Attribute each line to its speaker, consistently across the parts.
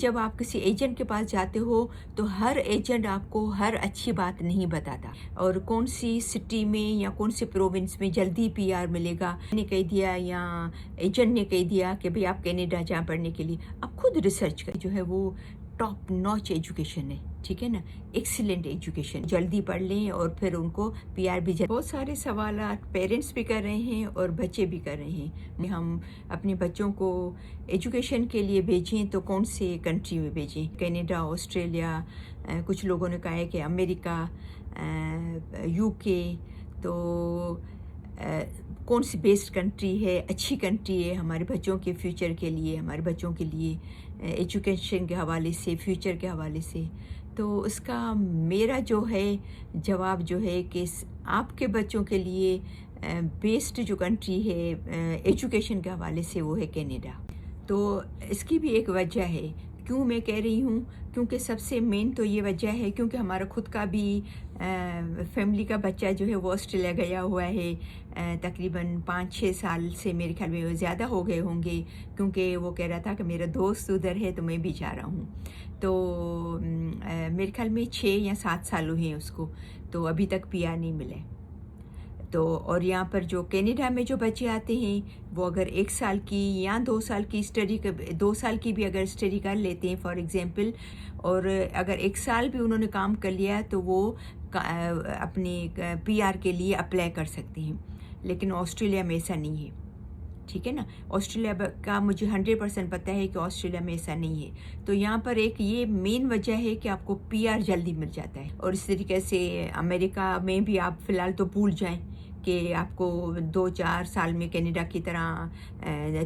Speaker 1: جب آپ کسی ایجنٹ کے پاس جاتے ہو تو ہر ایجنٹ آپ کو ہر اچھی بات نہیں بتاتا، اور کون سی سٹی میں یا کون سی پروونس میں جلدی پی آر ملے گا نے کہہ دیا یا ایجنٹ نے کہہ دیا کہ بھئی آپ کینیڈا جائیں پڑھنے کے لیے، آپ خود ریسرچ کریں۔ جو ہے وہ ٹاپ نوچ ایجوکیشن ہے، ٹھیک ہے نا، ایکسیلنٹ ایجوکیشن، جلدی پڑھ لیں اور پھر ان کو پی آر بھی بہت سارے سوالات پیرنٹس بھی کر رہے ہیں اور بچے بھی کر رہے ہیں۔ ہم اپنے بچوں کو ایجوکیشن کے لیے بھیجیں تو کون سے کنٹری میں بھیجیں؟ کینیڈا، آسٹریلیا، کچھ لوگوں نے کہا ہے کہ امریکہ، یو کے، تو کون سی بیسٹ کنٹری ہے، اچھی کنٹری ہے ہمارے بچوں کے فیوچر کے لیے، ہمارے بچوں کے لیے ایجوکیشن کے حوالے سے، فیوچر کے حوالے سے؟ تو اس کا میرا جو ہے جواب جو ہے کہ آپ کے بچوں کے لیے بیسٹ جو کنٹری ہے ایجوکیشن کے حوالے سے وہ ہے کینیڈا۔ تو اس کی بھی ایک وجہ ہے کیوں میں کہہ رہی ہوں، کیونکہ سب سے مین تو یہ وجہ ہے کیونکہ ہمارا خود کا بھی فیملی کا بچہ جو ہے وہ آسٹریلیا گیا ہوا ہے، تقریباً 5-6 سال سے میرے خیال میں وہ زیادہ ہو گئے ہوں گے، کیونکہ وہ کہہ رہا تھا کہ میرا دوست ادھر ہے تو میں بھی جا رہا ہوں۔ تو میرے خیال میں 6 یا 7 سال ہوئے ہیں اس کو، تو ابھی تک پی آر نہیں ملے۔ تو اور یہاں پر جو کینیڈا میں جو بچے آتے ہیں وہ اگر 1 سال کی یا 2 سال کی اسٹڈی، 2 سال کی بھی اگر اسٹڈی کر لیتے ہیں فار ایگزامپل، اور اگر 1 سال بھی انہوں نے کام کر لیا تو وہ اپنے پی آر کے لیے اپلائی کر سکتے ہیں، لیکن آسٹریلیا میں ایسا نہیں ہے، ٹھیک ہے نا۔ آسٹریلیا کا مجھے 100% پتہ ہے کہ آسٹریلیا میں ایسا نہیں ہے۔ تو یہاں پر ایک یہ مین وجہ ہے کہ آپ کو پی آر جلدی مل جاتا ہے، اور اس طریقے سے امریکہ میں بھی آپ فی الحال تو بھول جائیں کہ آپ کو 2-4 سال میں کینیڈا کی طرح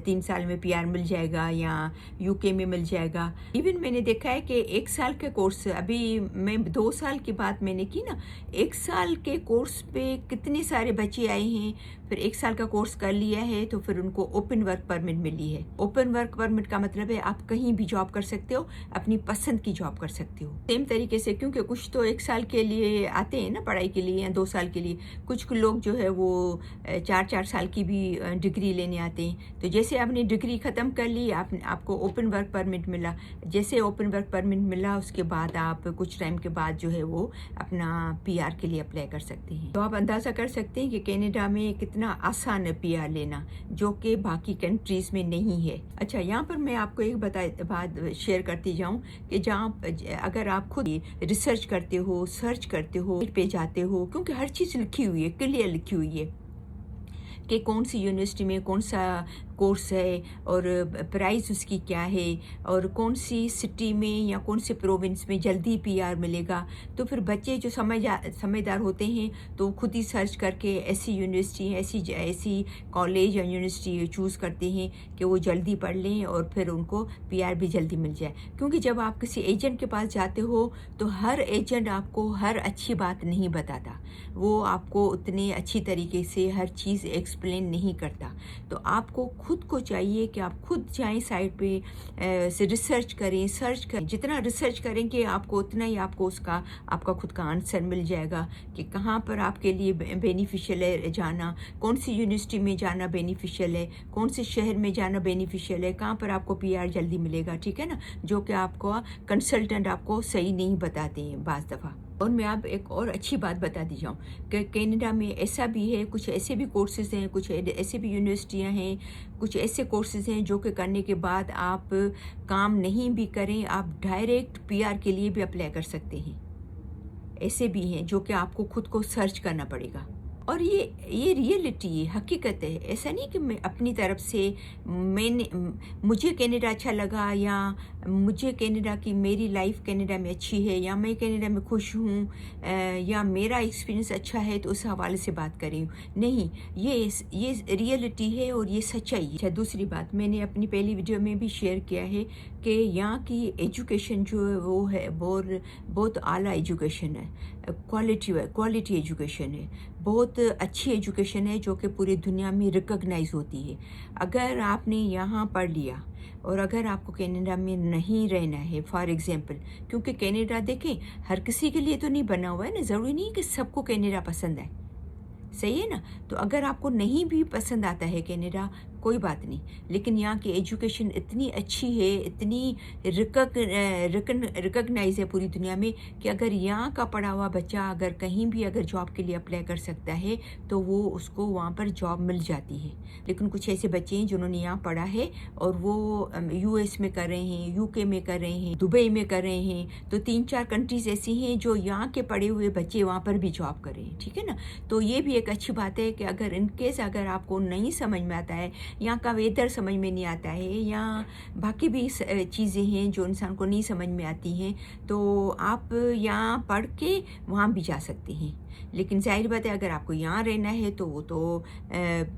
Speaker 1: 3 سال میں پی آر مل جائے گا یا یو کے میں مل جائے گا۔ ایون میں نے دیکھا ہے کہ 1 سال کے کورس، ابھی میں 2 سال کی بات میں نے کی نا، 1 سال کے کورس پہ کتنے سارے بچے آئے ہیں، پھر 1 سال کا کورس کر لیا ہے تو پھر ان کو اوپن ورک پرمٹ ملی ہے۔ اوپن ورک پرمٹ کا مطلب ہے آپ کہیں بھی جاب کر سکتے ہو، اپنی پسند کی جاب کر سکتے ہو۔ سیم طریقے سے کیونکہ کچھ تو 1 سال کے لیے آتے ہیں نا پڑھائی کے لیے یا 2 سال کے لیے، کچھ لوگ جو ہے وہ 4 سال کی بھی ڈگری لینے آتے ہیں۔ تو جیسے آپ نے ڈگری ختم کر لی، آپ کو اوپن ورک پرمٹ ملا، جیسے اوپن ورک پرمٹ ملا اس کے بعد آپ کچھ ٹائم کے بعد جو ہے وہ اپنا پی آر کے لیے اپلائی کر سکتے ہیں۔ تو آپ اندازہ کر سکتے ہیں کہ کینیڈا میں کتنا آسان ہے پی آر لینا، جو کہ باقی کنٹریز میں نہیں ہے۔ اچھا، یہاں پر میں آپ کو ایک بات شیئر کرتی جاؤں کہ جہاں اگر آپ خود ریسرچ کرتے ہو، سرچ کرتے ہو، پہ جاتے ہو، کیونکہ ہر چیز لکھی ہوئی ہے، کلیئر لکھی ہوئی ہے کہ کون سی یونیورسٹی میں کون سا کورس ہے اور پرائز اس کی کیا ہے، اور کون سی سٹی میں یا کون سے پروونس میں جلدی پی آر ملے گا، تو پھر بچے جو سمجھدار ہوتے ہیں تو خود ہی سرچ کر کے ایسی یونیورسٹی، ایسی کالج یا یونیورسٹی چوز کرتے ہیں کہ وہ جلدی پڑھ لیں اور پھر ان کو پی آر بھی جلدی مل جائے۔ کیونکہ جب آپ کسی ایجنٹ کے پاس جاتے ہو تو ہر ایجنٹ آپ کو ہر اچھی بات نہیں بتاتا، وہ آپ کو اتنے اچھی طریقے سے ہر چیز ایکسپلین نہیں کرتا۔ تو آپ کو خود کو چاہیے کہ آپ خود جائیں سائٹ پہ سے ریسرچ کریں، سرچ کریں، جتنا ریسرچ کریں کہ آپ کو اتنا ہی آپ کو آپ کا خود کا آنسر مل جائے گا کہ کہاں پر آپ کے لیے بینیفیشیل ہے جانا، کون سی یونیورسٹی میں جانا بینیفیشیل ہے، کون سے شہر میں جانا بینیفیشیل ہے، کہاں پر آپ کو پی آر جلدی ملے گا، ٹھیک ہے نا، جو کہ آپ کو کنسلٹنٹ آپ کو صحیح نہیں بتاتے ہیں بعض دفعہ۔ اور میں آپ ایک اور اچھی بات بتاتی جاؤں کہ کینیڈا میں ایسا بھی ہے، کچھ ایسے بھی کورسز ہیں، کچھ ایسے بھی یونیورسٹیاں ہیں، کچھ ایسے کورسز ہیں جو کہ کرنے کے بعد آپ کام نہیں بھی کریں، آپ ڈائریکٹ پی آر کے لیے بھی اپلائی کر سکتے ہیں۔ ایسے بھی ہیں جو کہ آپ کو خود کو سرچ کرنا پڑے گا، اور یہ ریئلٹی ہے، حقیقت ہے۔ ایسا نہیں کہ میں اپنی طرف سے مجھے کینیڈا اچھا لگا یا مجھے کینیڈا کی میری لائف کینیڈا میں اچھی ہے یا میں کینیڈا میں خوش ہوں یا میرا ایکسپیرینس اچھا ہے تو اس حوالے سے بات کر رہی ہوں، نہیں، یہ ریئلٹی ہے اور یہ سچائی ہے۔ اچھا، دوسری بات میں نے اپنی پہلی ویڈیو میں بھی شیئر کیا ہے کہ یہاں کی ایجوکیشن جو ہے وہ ہے بہت اعلیٰ ایجوکیشن ہے، کوالٹی ایجوکیشن ہے، بہت اچھی ایجوکیشن ہے جو کہ پوری دنیا میں ریکگنائز ہوتی ہے۔ اگر آپ نے یہاں پڑھ لیا اور اگر آپ کو کینیڈا میں نہیں رہنا ہے فار ایگزامپل، کیونکہ کینیڈا دیکھیں ہر کسی کے لیے تو نہیں بنا ہوا ہے نا، ضروری نہیں کہ سب کو کینیڈا پسند ہے، صحیح ہے نا۔ تو اگر آپ کو نہیں بھی پسند آتا ہے کینیڈا، کوئی بات نہیں، لیکن یہاں کی ایجوکیشن اتنی اچھی ہے، اتنی ریکگنائز ہے پوری دنیا میں کہ اگر یہاں کا پڑھا ہوا بچہ اگر کہیں بھی اگر جاب کے لیے اپلائی کر سکتا ہے تو وہ اس کو وہاں پر جاب مل جاتی ہے۔ لیکن کچھ ایسے بچے ہیں جنہوں نے یہاں پڑھا ہے اور وہ یو ایس میں کر رہے ہیں، یو کے میں کر رہے ہیں، دبئی میں کر رہے ہیں، تو 3-4 کنٹریز ایسی ہیں جو یہاں کے پڑھے ہوئے بچے وہاں پر بھی جاب کر رہے ہیں، ٹھیک ہے نا۔ تو یہ بھی ایک اچھی بات ہے کہ اگر ان کیس اگر آپ کو نہیں سمجھ میں آتا ہے، یہاں کا ویدر سمجھ میں نہیں آتا ہے یا باقی بھی چیزیں ہیں جو انسان کو نہیں سمجھ میں آتی ہیں، تو آپ یہاں پڑھ کے وہاں بھی جا سکتے ہیں۔ لیکن ظاہر بات ہے اگر آپ کو یہاں رہنا ہے تو وہ تو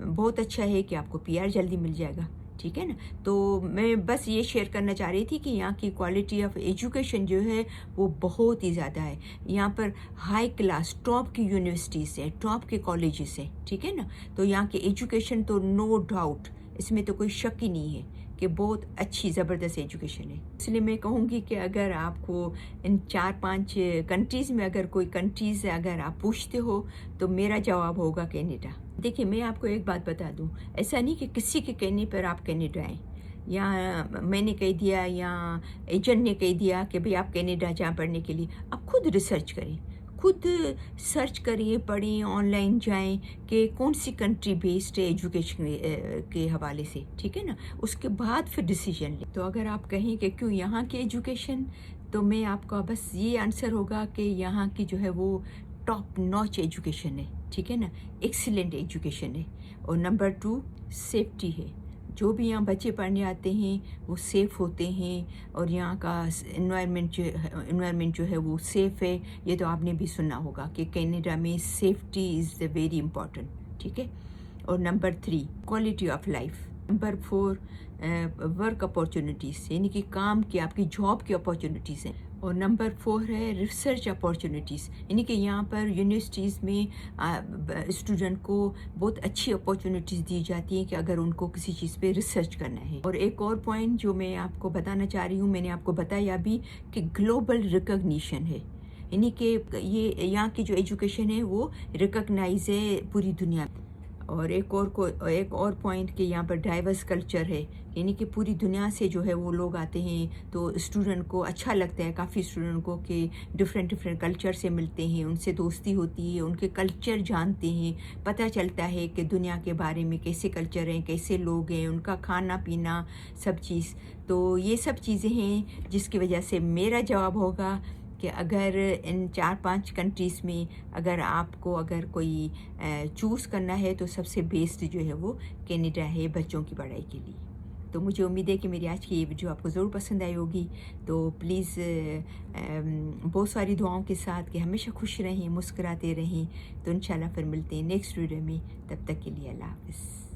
Speaker 1: بہت اچھا ہے کہ آپ کو PR جلدی مل جائے گا، ٹھیک ہے نا۔ تو میں بس یہ شیئر کرنا چاہ رہی تھی کہ یہاں کی کوالٹی آف ایجوکیشن جو ہے وہ بہت ہی زیادہ ہے۔ یہاں پر ہائی کلاس ٹاپ کی یونیورسٹیز ہیں، ٹاپ کے کالجز ہیں، ٹھیک ہے نا۔ تو یہاں کی ایجوکیشن تو نو ڈاؤٹ، اس میں تو کوئی شک ہی نہیں ہے کہ بہت اچھی زبردست ایجوکیشن ہے۔ اس لیے میں کہوں گی کہ اگر آپ کو ان 4-5 کنٹریز میں اگر کوئی کنٹریز اگر آپ پوچھتے ہو تو میرا جواب ہوگا کینیڈا۔ دیکھیے میں آپ کو ایک بات بتا دوں، ایسا نہیں کہ کسی کے کہنے پر آپ کینیڈا آئیں، یا میں نے کہہ دیا یا ایجنٹ نے کہہ دیا کہ بھئی آپ کینیڈا جائیں پڑھنے کے لیے۔ آپ خود ریسرچ کریں، خود سرچ کریں، پڑھیں، آن لائن جائیں کہ کون سی کنٹری بیسڈ ہے ایجوکیشن کے حوالے سے، ٹھیک ہے نا۔ اس کے بعد پھر ڈیسیجن لیں۔ تو اگر آپ کہیں کہ کیوں یہاں کی ایجوکیشن، تو میں آپ کا بس یہ آنسر ہوگا کہ یہاں کی جو ہے وہ ٹاپ نوچ ایجوکیشن ہے، ٹھیک ہے نا، ایکسیلنٹ ایجوکیشن ہے۔ اور نمبر 2 سیفٹی ہے، جو بھی یہاں بچے پڑھنے آتے ہیں وہ سیف ہوتے ہیں، اور یہاں کا انوائرمنٹ جو ہے وہ سیف ہے۔ یہ تو آپ نے بھی سنا ہوگا کہ کینیڈا میں سیفٹی از ویری امپورٹنٹ، ٹھیک ہے۔ اور number 3 quality of life. Number 4 work opportunities, یعنی کہ کام کی آپ کی جاب کی اپارچونیٹیز ہیں۔ اور نمبر 4 ہے ریسرچ اپارچونیٹیز، یعنی کہ یہاں پر یونیورسٹیز میں اسٹوڈنٹ کو بہت اچھی اپارچونیٹیز دی جاتی ہیں کہ اگر ان کو کسی چیز پہ ریسرچ کرنا ہے۔ اور ایک اور پوائنٹ جو میں آپ کو بتانا چاہ رہی ہوں، میں نے آپ کو بتایا بھی کہ گلوبل ریکگنیشن ہے، یعنی کہ یہ یہاں کی جو ایجوکیشن ہے وہ ریکگنائز ہے پوری دنیا میں۔ اور ایک اور پوائنٹ کہ یہاں پر ڈائیورس کلچر ہے، یعنی کہ پوری دنیا سے جو ہے وہ لوگ آتے ہیں، تو اسٹوڈنٹ کو اچھا لگتا ہے، کافی اسٹوڈنٹ کو کہ ڈفرینٹ کلچر سے ملتے ہیں، ان سے دوستی ہوتی ہے، ان کے کلچر جانتے ہیں، پتہ چلتا ہے کہ دنیا کے بارے میں کیسے کلچر ہیں، کیسے لوگ ہیں، ان کا کھانا پینا سب چیز۔ تو یہ سب چیزیں ہیں جس کی وجہ سے میرا جواب ہوگا کہ اگر ان 4-5 کنٹریز میں اگر آپ کو اگر کوئی چوز کرنا ہے تو سب سے بیسٹ جو ہے وہ کینیڈا ہے بچوں کی پڑھائی کے لیے۔ تو مجھے امید ہے کہ میری آج کی یہ ویڈیو آپ کو ضرور پسند آئی ہوگی۔ تو پلیز بہت ساری دعاؤں کے ساتھ کہ ہمیشہ خوش رہیں، مسکراتے رہیں۔ تو انشاءاللہ پھر ملتے ہیں نیکسٹ ویڈیو میں، تب تک کے لیے اللہ حافظ۔